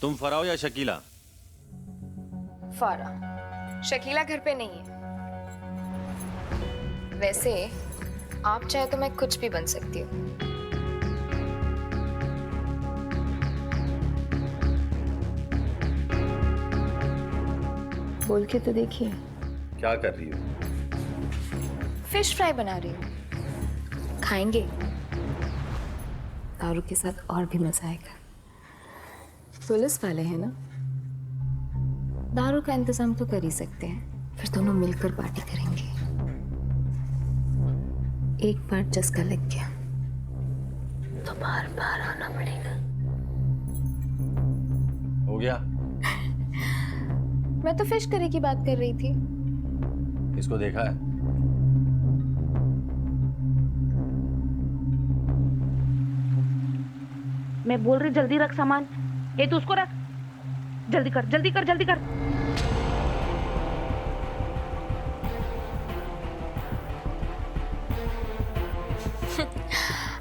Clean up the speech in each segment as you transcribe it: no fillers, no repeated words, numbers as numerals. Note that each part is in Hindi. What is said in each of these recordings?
तुम फराह हो या शकीला? फारा। शकीला घर पे नहीं है। वैसे आप चाहे तो मैं कुछ भी बन सकती हूँ। बोल के तो देखिए। क्या कर रही हो? फिश फ्राई बना रही हूँ, खाएंगे? दारू के साथ और भी मजा आएगा। पुलिस वाले हैं ना, दारू का इंतजाम तो कर ही सकते हैं। फिर दोनों मिलकर पार्टी करेंगे। एक बार चस्का लग गया तो बार बार आना पड़ेगा। हो गया? मैं तो फिश करी की बात कर रही थी। इसको देखा है? मैं बोल रही जल्दी रख सामान। ये तू उसको रख। जल्दी कर जल्दी कर जल्दी कर।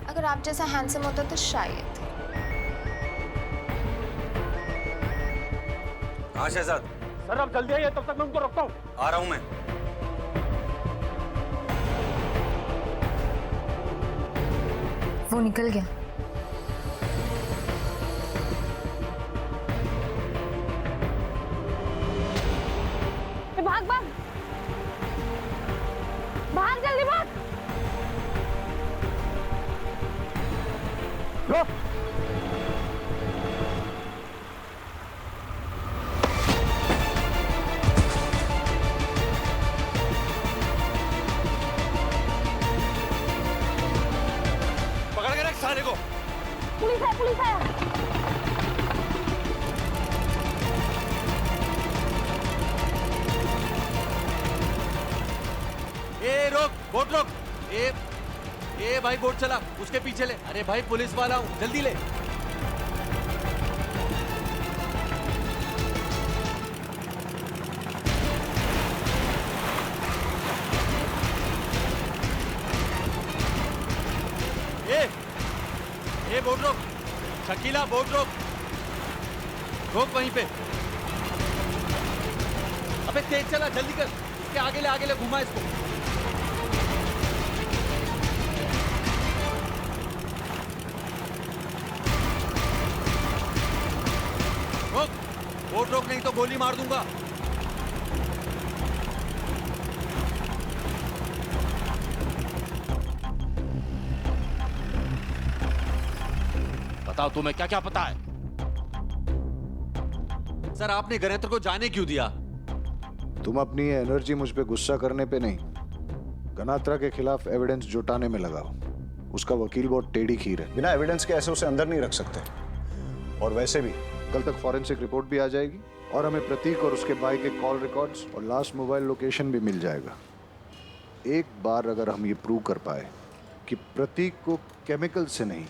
अगर आप जैसा हैंडसम होता तो शायद। हाँ शहजाद। सर अब जल्दी आइए, तब तक मैं उनको रोकता हूँ। आ रहा हूं मैं। वो निकल गया। भाग भाग भाग जल्दी भाग। लो। पकड़ के रख साले को। पुलिस है पुलिस है। ए रोक, बोट रोक। ए भाई बोट चला, उसके पीछे ले। अरे भाई पुलिस वाला हूं, जल्दी ले। ए बोट रोक। शकीला बोट रोक। रोक वहीं पे। अबे तेज चला, जल्दी कर। इसके आगे ले घुमा इसको। रोक, बोट रोक, नहीं तो गोली मार दूंगा। बताओ तुम्हें क्या क्या पता है? सर आपने गणेत्र को जाने क्यों दिया? तुम अपनी एनर्जी मुझ पे गुस्सा करने पे नहीं, गनात्रा के खिलाफ एविडेंस जुटाने में लगाओ। उसका वकील बहुत टेढ़ी खीर है। बिना एविडेंस के ऐसे उसे अंदर नहीं रख सकते। और वैसे भी कल तक फॉरेंसिक रिपोर्ट भी आ जाएगी और हमें प्रतीक और उसके भाई के कॉल रिकॉर्ड्स और लास्ट मोबाइल लोकेशन भी मिल जाएगा। एक बार अगर हम ये प्रूव कर पाए कि प्रतीक को केमिकल से नहीं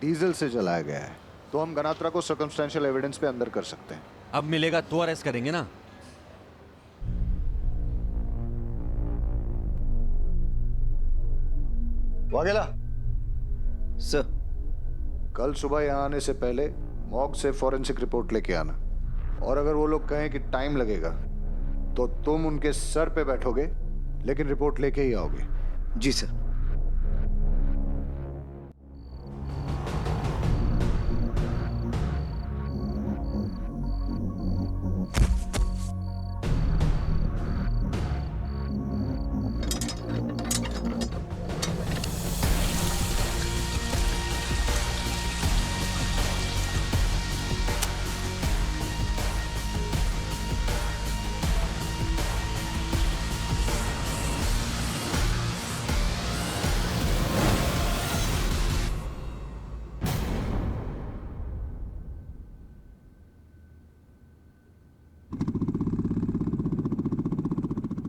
डीजल से जलाया गया है, तो हम गनात्रा को सर्कमस्टेंशियल एविडेंस पे अंदर कर सकते हैं। अब मिलेगा तो अरेस्ट करेंगे ना? वाघेला सर, कल सुबह यहाँ आने से पहले मॉर्ग से फॉरेंसिक रिपोर्ट लेके आना। और अगर वो लोग कहें कि टाइम लगेगा तो तुम उनके सर पे बैठोगे, लेकिन रिपोर्ट लेके ही आओगे। जी सर।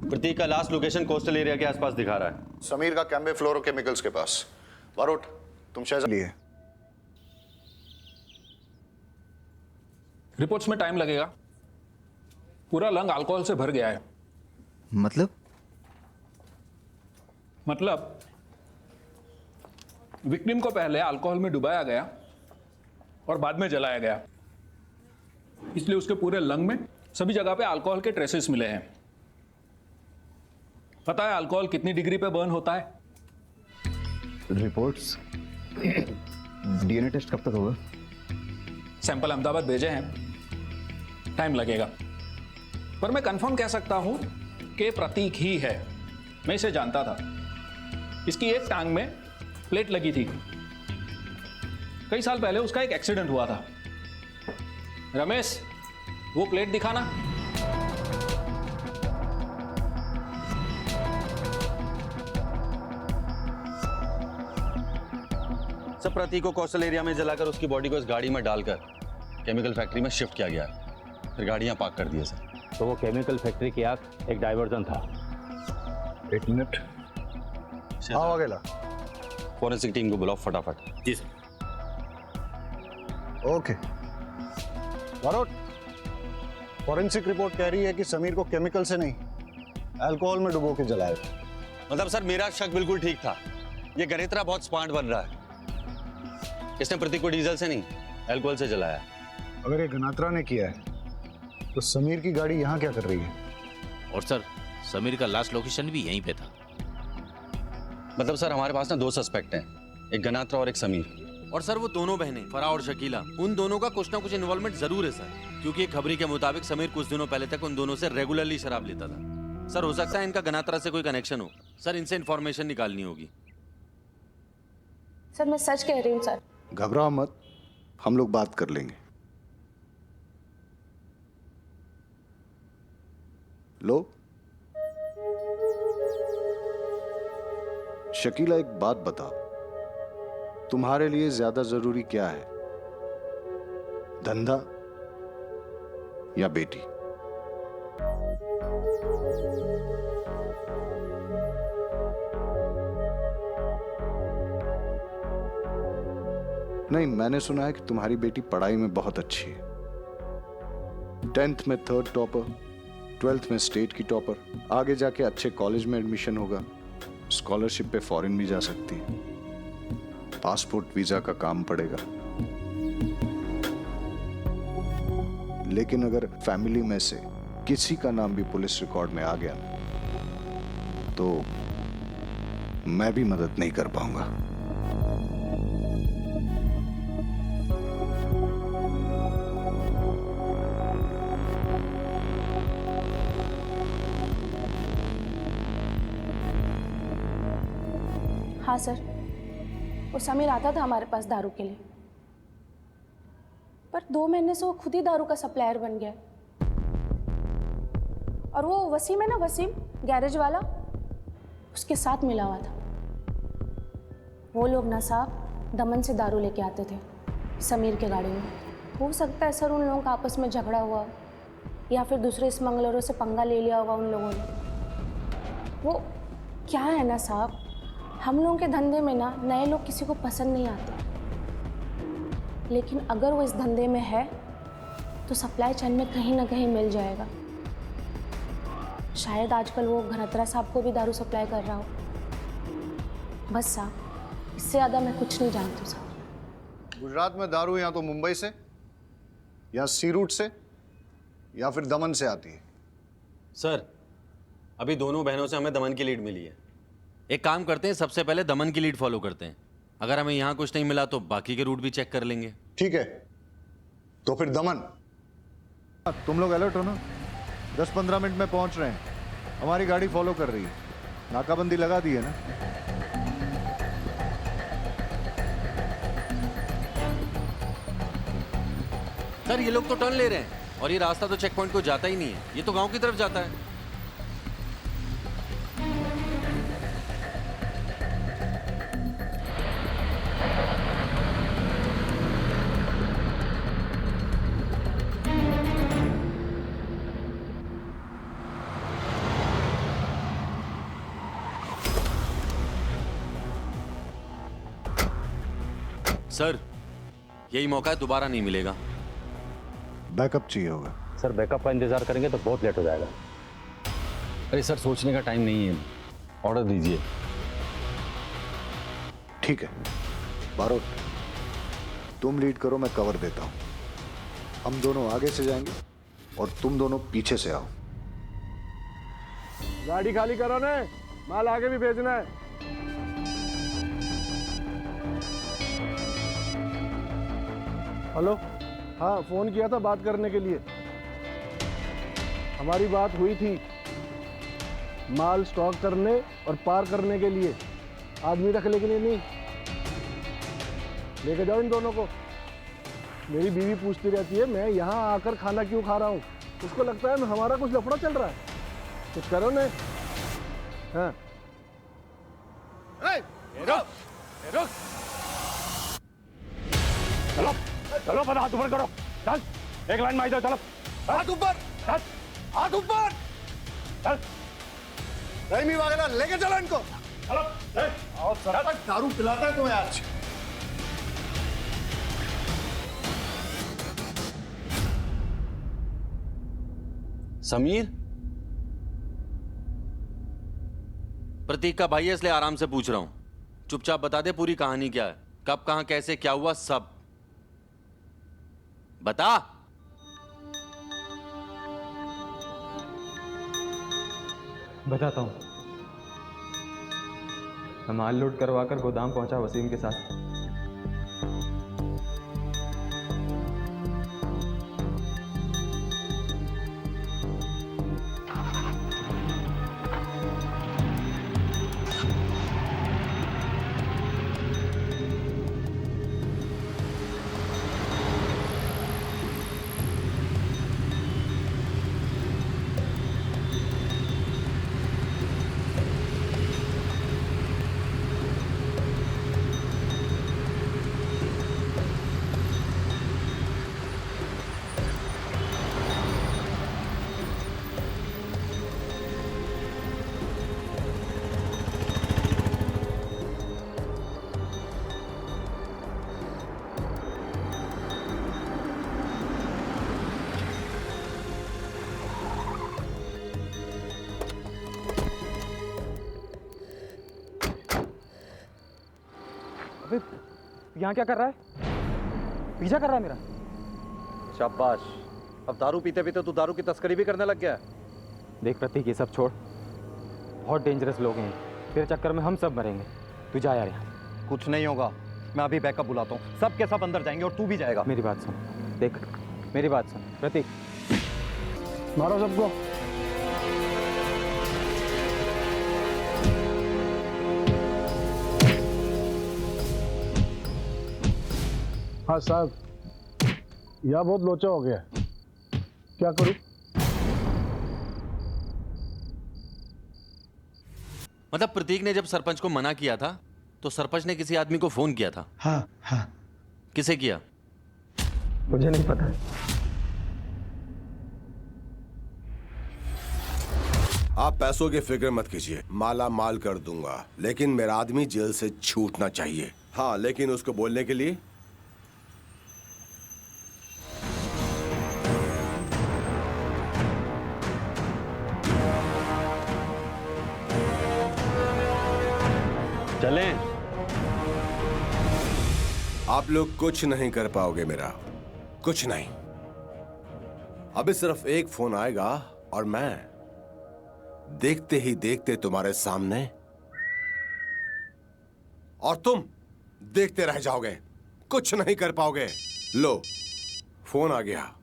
प्रतीक का लास्ट लोकेशन कोस्टल एरिया के आसपास दिखा रहा है। समीर का कैम्बे फ्लोरोकेमिकल्स के पास। बारोट, तुम शहजाद लिए रिपोर्ट्स में टाइम लगेगा। पूरा लंग अल्कोहल से भर गया है। मतलब विक्टिम को पहले अल्कोहल में डुबाया गया और बाद में जलाया गया। इसलिए उसके पूरे लंग में सभी जगह पे अल्कोहल के ट्रेसेस मिले हैं। पता है अल्कोहल कितनी डिग्री पे बर्न होता है? रिपोर्ट्स डीएनए टेस्ट कब तक होगा? सैंपल अहमदाबाद भेजे हैं, टाइम लगेगा, पर मैं कंफर्म कह सकता हूं कि प्रतीक ही है। मैं इसे जानता था। इसकी एक टांग में प्लेट लगी थी। कई साल पहले उसका एक एक्सीडेंट हुआ था। रमेश, वो प्लेट दिखाना। सब प्रतीक को कोस्टल एरिया में जलाकर उसकी बॉडी को इस गाड़ी में डालकर केमिकल फैक्ट्री में शिफ्ट किया गया है। फिर गाड़ियां पार्क कर दी है सर। तो वो केमिकल फैक्ट्री की आग एक डाइवर्जन था। 1 मिनट। हाँ वगैरह। फॉरेंसिक टीम को बुलाओ फटाफट। जी sir. Okay Barot, forensic report कह रही है कि समीर को केमिकल से नहीं, अल्कोहल में डुबो के जलाया। मतलब सर मेरा शक बिल्कुल ठीक था। ये गणेत्रा बहुत स्मार्ट बन रहा है। इसने प्रतीक को डीजल से नहीं, अल्कोहल से जलाया। अगर ये गनात्रा ने किया है तो समीर की गाड़ी यहाँ क्या कर रही है? और सर समीर का लास्ट लोकेशन भी यहीं पे था। मतलब सर हमारे पास ना 2 सस्पेक्ट हैं, एक गनात्रा और एक समीर। और सर वो दोनों बहनें फराह और शकीला, उन दोनों का कुछ ना कुछ इन्वॉल्वमेंट जरूर है सर, क्योंकि एक खबरी के मुताबिक समीर कुछ दिनों पहले तक उन दोनों से रेगुलरली शराब लेता था। सर हो सकता है इनका गनात्रा से कोई कनेक्शन हो। सर इनसे इंफॉर्मेशन निकालनी होगी। सर मैं सच कह रही हूँ सर। घबराओ मत, हम लोग बात कर लेंगे। लो शकीला, एक बात बताओ, तुम्हारे लिए ज्यादा जरूरी क्या है, धंधा या बेटी? नहीं, मैंने सुना है कि तुम्हारी बेटी पढ़ाई में बहुत अच्छी है। 10th में 3rd टॉपर, 12th में स्टेट की टॉपर, आगे जाके अच्छे कॉलेज में एडमिशन होगा, स्कॉलरशिप पे फॉरेन भी जा सकती है, पासपोर्ट वीजा का काम पड़ेगा। लेकिन अगर फैमिली में से किसी का नाम भी पुलिस रिकॉर्ड में आ गया तो मैं भी मदद नहीं कर पाऊंगा। हाँ सर, वो समीर आता था हमारे पास दारू के लिए, पर 2 महीने से वो खुद ही दारू का सप्लायर बन गया। और वो वसीम है ना, वसीम गैरेज वाला, उसके साथ मिला हुआ था। वो लोग ना साहब दमन से दारू लेके आते थे समीर के गाड़ी में। हो सकता है सर उन लोगों का आपस में झगड़ा हुआ, या फिर दूसरे स्मगलरों से पंगा ले लिया होगा उन लोगों ने। वो क्या है ना साहब, हम लोगों के धंधे में ना नए लोग किसी को पसंद नहीं आते, लेकिन अगर वो इस धंधे में है तो सप्लाई चेन में कहीं ना कहीं मिल जाएगा। शायद आजकल वो घनत्रा साहब को भी दारू सप्लाई कर रहा हो। बस साहब, इससे ज़्यादा मैं कुछ नहीं जानती साहब। गुजरात में दारू या तो मुंबई से या सी रूट से या फिर दमन से आती है। सर अभी दोनों बहनों से हमें दमन की लीड मिली है। एक काम करते हैं, सबसे पहले दमन की लीड फॉलो करते हैं। अगर हमें यहाँ कुछ नहीं मिला तो बाकी के रूट भी चेक कर लेंगे। ठीक है, तो फिर दमन। तुम लोग अलर्ट हो ना, 10-15 मिनट में पहुंच रहे हैं। हमारी गाड़ी फॉलो कर रही है, नाकाबंदी लगा दी है ना। सर ये लोग तो टर्न ले रहे हैं और ये रास्ता तो चेक पॉइंट को जाता ही नहीं है, ये तो गांव की तरफ जाता है। सर यही मौका है, दोबारा नहीं मिलेगा। बैकअप चाहिए होगा। सर बैकअप का इंतजार करेंगे तो बहुत लेट हो जाएगा। अरे सर सोचने का टाइम नहीं है, ऑर्डर दीजिए। ठीक है बारोट, तुम लीड करो, मैं कवर देता हूं। हम दोनों आगे से जाएंगे और तुम दोनों पीछे से आओ। गाड़ी खाली करो ने, माल आगे भी भेजना है। हेलो, हाँ फोन किया था बात करने के लिए। हमारी बात हुई थी माल स्टॉक करने और पार करने के लिए, आदमी रखने के लिए नहीं। लेके जाओ इन दोनों को। मेरी बीवी पूछती रहती है मैं यहाँ आकर खाना क्यों खा रहा हूँ, उसको लगता है हमारा कुछ लफड़ा चल रहा है। कुछ करो ने। हाँ रुक। चलो चलो, पता हाथ ऊपर करो। चल, एक लाइन में आ जाओ। चलो, हाथ ऊपर। चल, हाथ ऊपर। चल, रहीमी वगैरह लेके चलो इनको। चलो। और सरपंच दारू पिलाता है तुम्हें आज। समीर, प्रतीक का भाई है इसलिए आराम से पूछ रहा हूं। चुपचाप बता दे पूरी कहानी क्या है, कब कहां कैसे क्या हुआ, सब बता। बताता हूँ। मैं माल लोड करवा कर गोदाम पहुंचा वसीम के साथ। अबे यहाँ क्या कर रहा है? पीछा कर रहा है मेरा। शाबाश, अब दारू पीते पीते तू दारू की तस्करी भी करने लग गया है। देख प्रतीक, ये सब छोड़, बहुत डेंजरस लोग हैं, तेरे चक्कर में हम सब मरेंगे। तू जा यार यहाँ। कुछ नहीं होगा, मैं अभी बैकअप बुलाता हूँ। सब के सब अंदर जाएंगे और तू भी जाएगा। मेरी बात सुन, देख मेरी बात सुन प्रतीक। मारो सबको। हाँ साहब, यह बहुत लोचा हो गया, क्या करूं? मतलब प्रतीक ने जब सरपंच को मना किया था तो सरपंच ने किसी आदमी को फोन किया था? हाँ हाँ। किसे किया? मुझे नहीं पता। आप पैसों की फिक्र मत कीजिए, माला माल कर दूंगा, लेकिन मेरा आदमी जेल से छूटना चाहिए। हाँ, लेकिन उसको बोलने के लिए चलें। आप लोग कुछ नहीं कर पाओगे मेरा, कुछ नहीं। अभी सिर्फ एक फोन आएगा और मैं देखते ही देखते तुम्हारे सामने, और तुम देखते रह जाओगे, कुछ नहीं कर पाओगे। लो, फोन आ गया।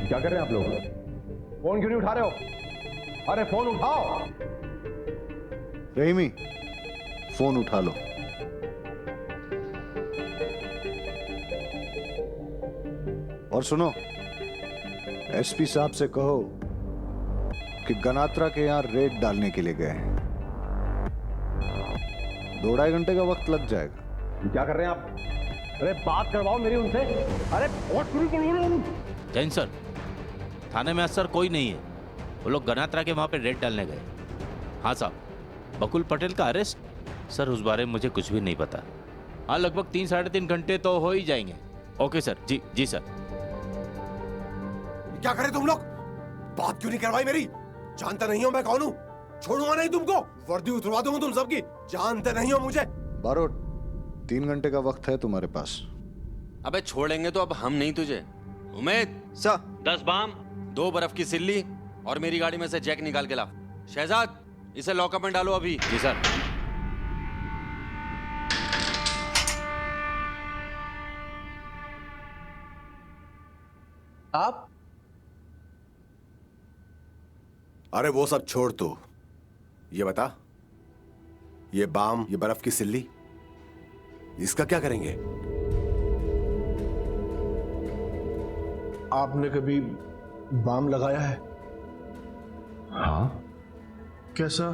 क्या कर रहे हैं आप लोग? फोन क्यों नहीं उठा रहे हो? अरे फोन उठाओ। रहीमी, फोन उठा लो। और सुनो, एसपी साहब से कहो कि गनात्रा के यहां रेड डालने के लिए गए हैं। 2-2.5 घंटे का वक्त लग जाएगा। क्या कर रहे हैं आप? अरे बात करवाओ मेरी उनसे। अरे जैन सर, थाने में असर कोई नहीं है। वो लोग गनात्रा के वहां पे रेड डालने गए। हाँ साहब, बकुल पटेल का अरेस्ट? सर उस बारे में मुझे कुछ भी नहीं पता। हाँ, लगभग 3-3.5 घंटे तो हो ही जाएंगे। ओके सर, जी जी सर। क्या करे तुम लोग? बात क्यों नहीं करवाई मेरी? जानते नहीं हो मैं कौन हूँ? छोड़ूंगा नहीं तुमको, वर्दी उतरवा दूंगा तुम सबकी। जानते नहीं हो मुझे। बारोट, 3 घंटे का वक्त है तुम्हारे पास। अबे छोड़ेंगे तो अब हम नहीं तुझे। उमेद सर 10 बाम, 2 बर्फ की सिल्ली और मेरी गाड़ी में से जैक निकाल के ला। शहजाद, इसे लॉकअप में डालो अभी। जी सर। आप? अरे वो सब छोड़ तू, ये बता, ये बाम, ये बर्फ की सिल्ली, इसका क्या करेंगे? आपने कभी बाम लगाया है? हाँ। कैसा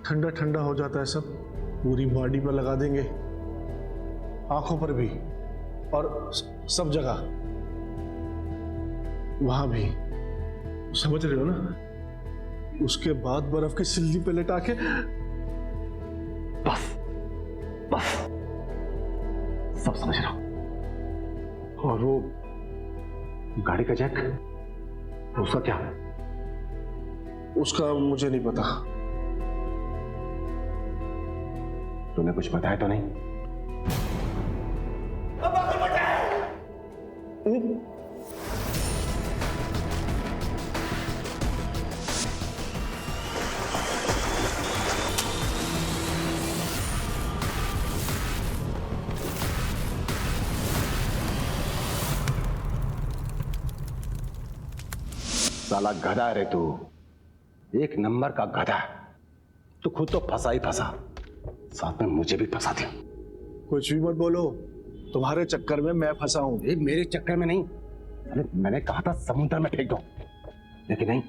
ठंडा ठंडा हो जाता है सब, पूरी बॉडी पर लगा देंगे, आंखों पर भी और सब जगह, वहां भी, समझ रहे हो ना? उसके बाद बर्फ की सिल्ली पे लेटा के बस बस सब समझ रहा हूं। और वो गाड़ी का जैक, उसका क्या? उसका मुझे नहीं पता। तूने कुछ बताया तो नहीं? साला गधा है रे तू, एक नंबर का गधा। तू खुद तो फंसा ही फंसा, साथ में मुझे भी फंसा दिया। कुछ भी मत बोलो, तुम्हारे चक्कर में मैं फंसा हूं। मेरे चक्कर में नहीं। अरे मैंने कहा था समुद्र में फेंक दो, लेकिन नहीं,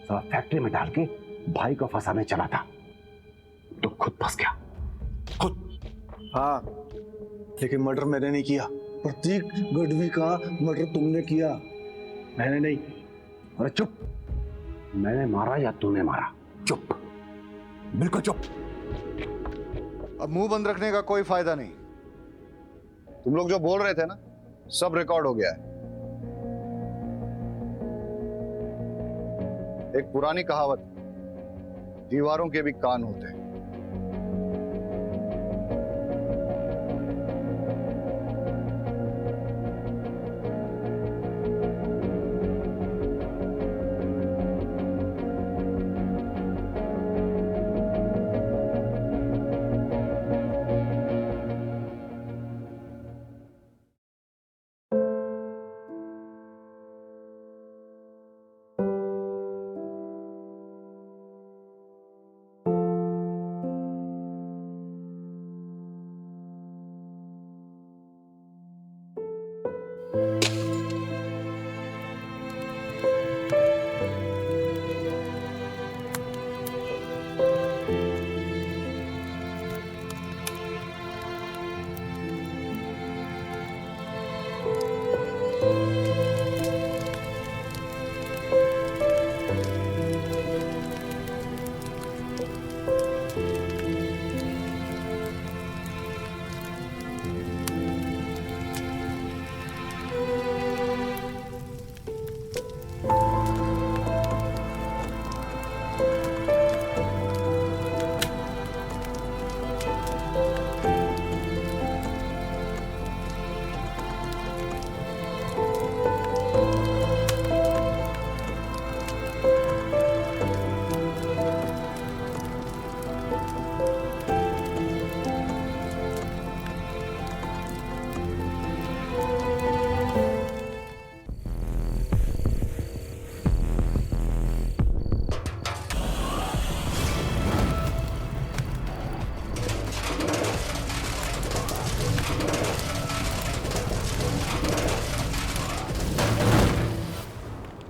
साला फैक्ट्री में डाल के भाई को फंसाने चला था, तो खुद फंस गया, खुद। हाँ, लेकिन मर्डर मैंने नहीं किया। प्रतीक गढ़वी का मर्डर तुमने किया, मैंने नहीं। अरे चुप, मैंने मारा या तूने मारा? चुप, बिल्कुल चुप। अब मुंह बंद रखने का कोई फायदा नहीं। तुम लोग जो बोल रहे थे ना, सब रिकॉर्ड हो गया है। एक पुरानी कहावत, दीवारों के भी कान होते हैं।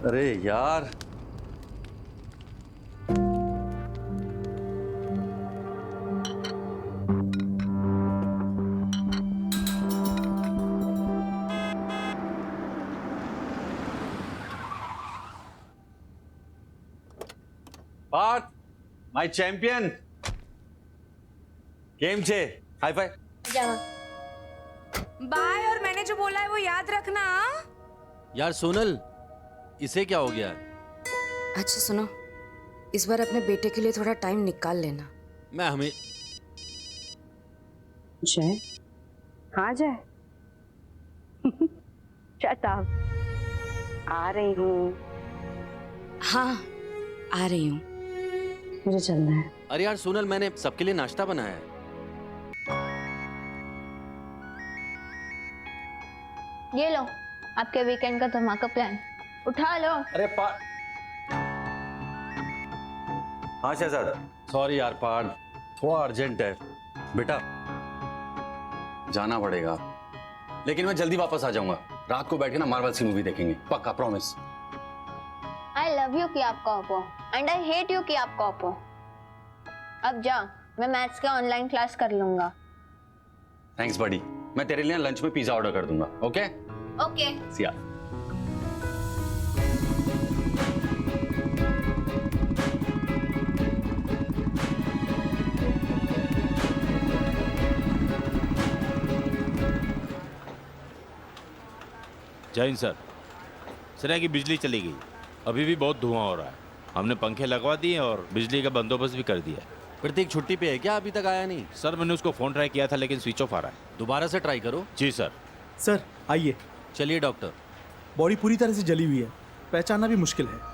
अरे यार, पार्थ, माय चैंपियन, કેમ છે? Hi fi. बाय, और मैंने जो बोला है वो याद रखना। यार सोनल, इसे क्या हो गया? अच्छा सुनो, इस बार अपने बेटे के लिए थोड़ा टाइम निकाल लेना। मैं हमें जय, हाँ जय। Shut up. आ रही हूँ। हाँ, आ रही हूँ। मुझे चलना है। अरे यार सोनल, मैंने सबके लिए नाश्ता बनाया है। ये लो आपके वीकेंड का धमाका प्लान, उठा लो। अरे हाँ शहजाद, सॉरी यार पार्थ, थोड़ा अर्जेंट है बेटा, जाना पड़ेगा, लेकिन मैं जल्दी वापस आ जाऊंगा। रात को बैठ के ना मार्वल सी मूवी देखेंगे, पक्का प्रॉमिस। आई लव यू कि आप कॉपो एंड आई हेट यू कि आप कॉपो। अब जा, मैं मैथ्स का ऑनलाइन क्लास कर लूंगा। थैंक्स बडी, मैं तेरे लिए लंच में पिज्जा ऑर्डर कर दूंगा। Okay okay. सिया। जय हिंद सर। सर की बिजली चली गई, अभी भी बहुत धुआं हो रहा है। हमने पंखे लगवा दिए और बिजली का बंदोबस्त भी कर दिया। प्रतीक छुट्टी पे है क्या? अभी तक आया नहीं। सर मैंने उसको फोन ट्राई किया था लेकिन स्विच ऑफ आ रहा है। दोबारा से ट्राई करो। जी सर। सर आइए। चलिए डॉक्टर। बॉडी पूरी तरह से जली हुई है, पहचानना भी मुश्किल है।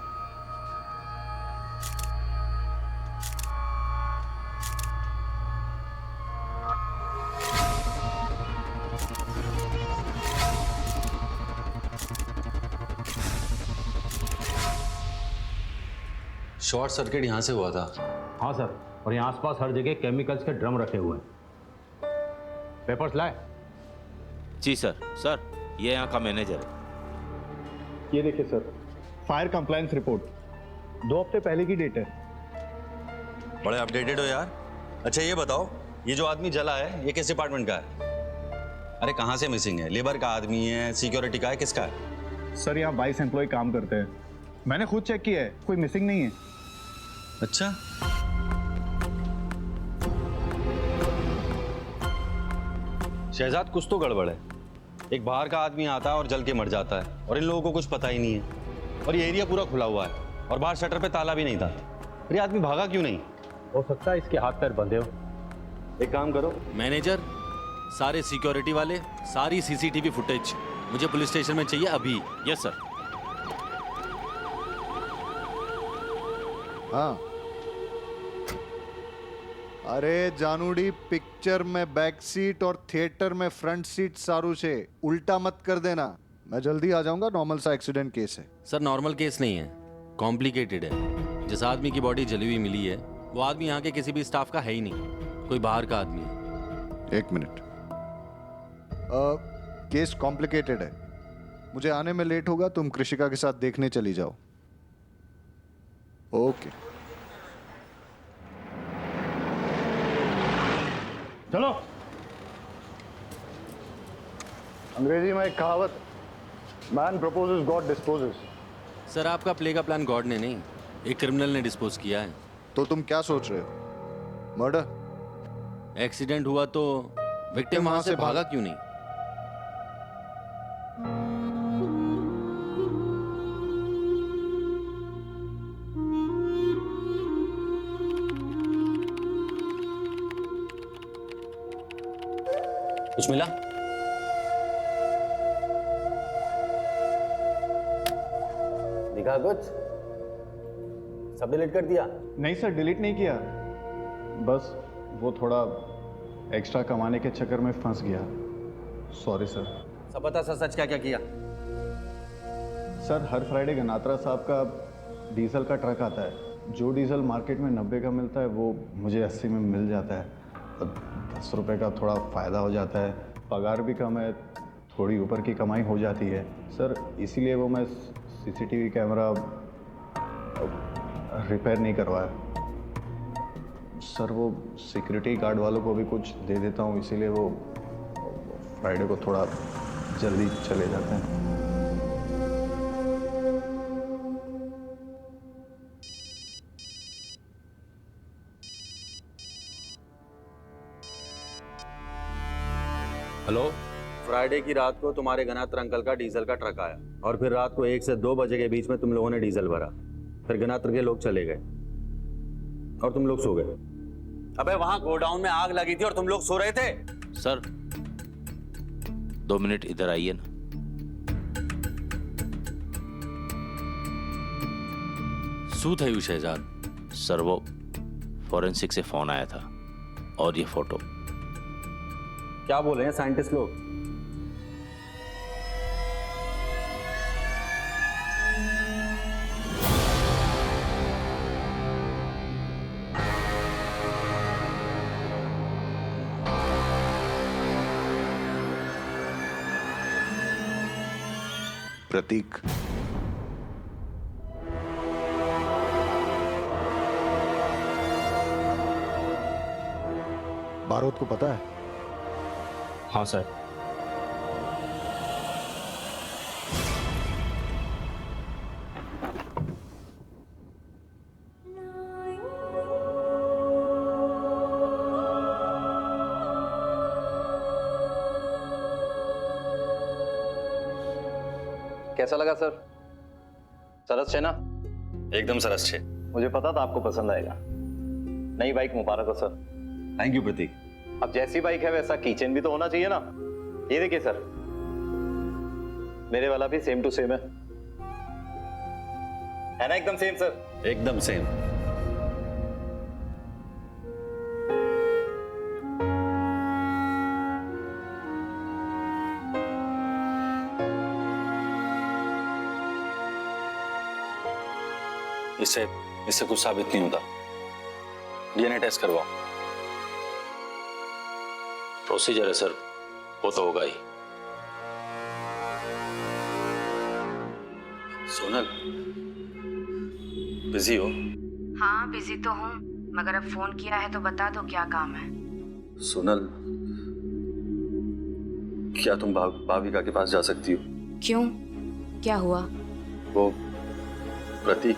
शॉर्ट सर्किट यहाँ से हुआ था। हाँ सर, और यहाँ आसपास हर जगह केमिकल्स के ड्रम रखे हुए हैं। पेपर्स लाए? जी सर। सर ये यहाँ का मैनेजर है। ये देखिए सर, फायर कंप्लायंस रिपोर्ट 2 हफ्ते पहले की डेट है। बड़े अपडेटेड हो यार। अच्छा ये बताओ, ये जो आदमी जला है ये किस डिपार्टमेंट का है? अरे कहाँ से मिसिंग है? लेबर का आदमी है, सिक्योरिटी का है, किसका है? सर यहाँ 22 एम्प्लॉय काम करते हैं, मैंने खुद चेक किया है, कोई मिसिंग नहीं है। अच्छा, शहजाद कुछ तो गड़बड़ है। एक बाहर का आदमी आता है और जल के मर जाता है और इन लोगों को कुछ पता ही नहीं है। और ये एरिया पूरा खुला हुआ है और बाहर शटर पे ताला भी नहीं था। फिर ये आदमी भागा क्यों नहीं? हो सकता है इसके हाथ पैर बंधे हो। एक काम करो मैनेजर, सारे सिक्योरिटी वाले, सारी सीसीटीवी फुटेज मुझे पुलिस स्टेशन में चाहिए अभी। Yes sir. हाँ, अरे जानूडी, पिक्चर में बैक सीट और थिएटर में फ्रंट सीट सारू से उल्टा मत कर देना। मैं जल्दी आ जाऊंगा, नॉर्मल सा एक्सीडेंट केस है। सर नॉर्मल केस नहीं है, कॉम्प्लिकेटेड है। जिस आदमी की बॉडी जली हुई मिली है वो आदमी यहाँ के किसी भी स्टाफ का है ही नहीं, कोई बाहर का आदमी है। 1 मिनट। केस कॉम्प्लिकेटेड है, मुझे आने में लेट होगा, तुम कृषिका के साथ देखने चली जाओ। ओके चलो। अंग्रेजी में एक कहावत, man proposes God disposes. Sir आपका प्ले का प्लान गॉड ने नहीं, एक क्रिमिनल ने डिस्पोज किया है। तो तुम क्या सोच रहे हो? मर्डर? एक्सीडेंट हुआ तो विक्टिम वहां से भागा क्यों नहीं? कुछ मिला? दिखा कुछ? सब डिलीट कर दिया? नहीं सर, डिलीट नहीं किया, बस वो थोड़ा एक्स्ट्रा कमाने के चक्कर में फंस गया। Sorry sir. सब बता सर, सच क्या क्या किया? सर हर फ्राइडे गनात्रा साहब का डीजल का ट्रक आता है। जो डीजल मार्केट में 90 का मिलता है वो मुझे 80 में मिल जाता है। 10 रुपये का थोड़ा फ़ायदा हो जाता है, पगार भी कम है, थोड़ी ऊपर की कमाई हो जाती है सर। इसीलिए वो मैं सीसीटीवी कैमरा रिपेयर नहीं करवाया सर। वो सिक्योरिटी गार्ड वालों को भी कुछ दे देता हूँ, इसीलिए वो फ्राइडे को थोड़ा जल्दी चले जाते हैं। हेलो, फ्राइडे की रात को तुम्हारे गनात्र अंकल का डीजल का ट्रक आया और फिर रात को 1 से 2 बजे के बीच में तुम लोगों ने डीजल भरा। फिर गनात्र के लोग चले गए और तुम लोग सो गए। अबे वहां गोडाउन में आग लगी थी और तुम लोग सो रहे थे। सर 2 मिनट इधर आइए ना। शू थयु शहजाद? सर वो फॉरेंसिक से फोन आया था और ये फोटो। क्या बोल रहे हैं साइंटिस्ट लोग? प्रतीक, बारूद को पता है? हाँ सर। कैसा लगा सर? सरस छे ना? एकदम सरस छे। मुझे पता था आपको पसंद आएगा। नई बाइक मुबारक हो सर। थैंक यू प्रतीक। अब जैसी बाइक है वैसा कीचेन भी तो होना चाहिए ना। ये देखिए सर, मेरे वाला भी सेम टू सेम है ना? एकदम सेम सर, एकदम सेम। इससे कुछ साबित नहीं होता। डीएनए टेस्ट करवाओ। प्रोसीजर है सर, वो तो होगा ही। सोनल, बिजी हो? हाँ बिजी तो हूँ, मगर अब फोन किया है तो बता दो क्या काम है। सोनल, क्या तुम भाविका के पास जा सकती हो? क्यों, क्या हुआ? वो प्रतीक